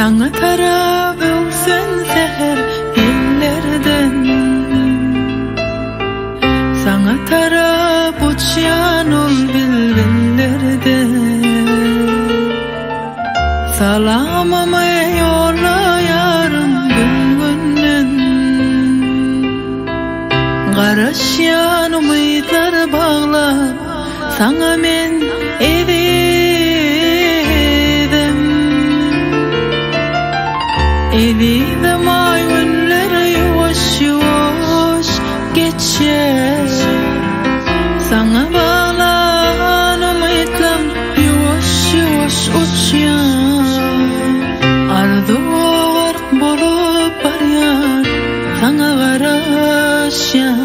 Sana taraf ölsen seher ellerden, sana taraf uçyan ol bilbillerden. Salamama yolla yarın gülgünden, garaşyan umidlar bağlap sana men ededim. Ededim ay günler yavaş yavaş geçer, sana bağlan umidlam yavaş yavaş uçyan. Ardu vark bolup baryan sana garaşyan,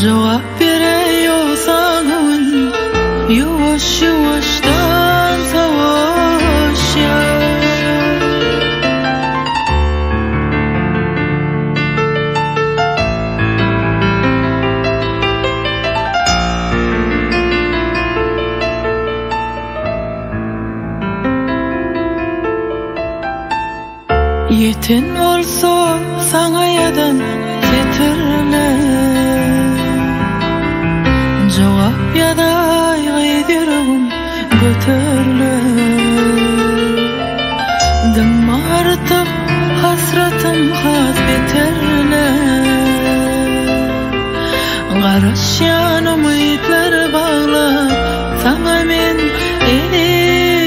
cevap veriyorsan yavaş yavaştan savaşyan. Yetin olsa sana yadan getirle, cevap yaday gaydirim götürle. Dım artık hasratım has beterle, garaşyan umidlar bağlap sana men ededim.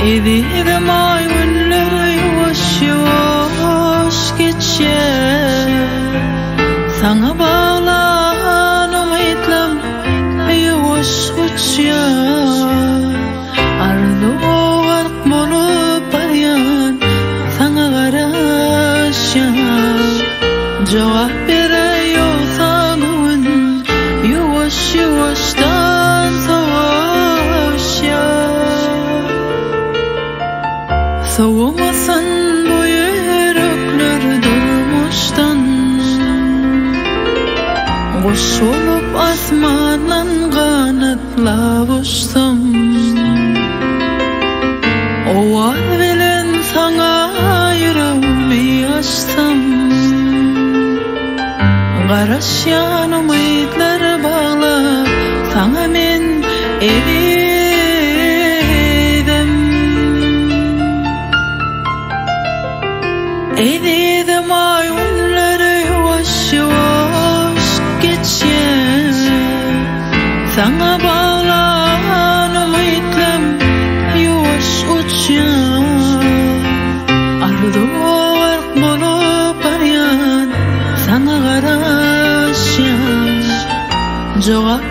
Ededim ay günler yavaş yavaş geçer, sana bağlan umidlam yavaş uçyan. Ardu vark bolup baryan sana garaşyan, cevap veriyorsan yavaş yavaştan savaşyan. Soğumasın bu yürekler durmuştan, kuş olup asmandan kanatla uçsam. Ovar bilen sana yüreğimi açsam, garaşyan umidlar bağlap sana men ededim. Ededim ay günleri yavaş yavaş geçer, sana bağlan umidlam yavaş uçyan. Ardu vark bolup baryan sana garaşyan, cevap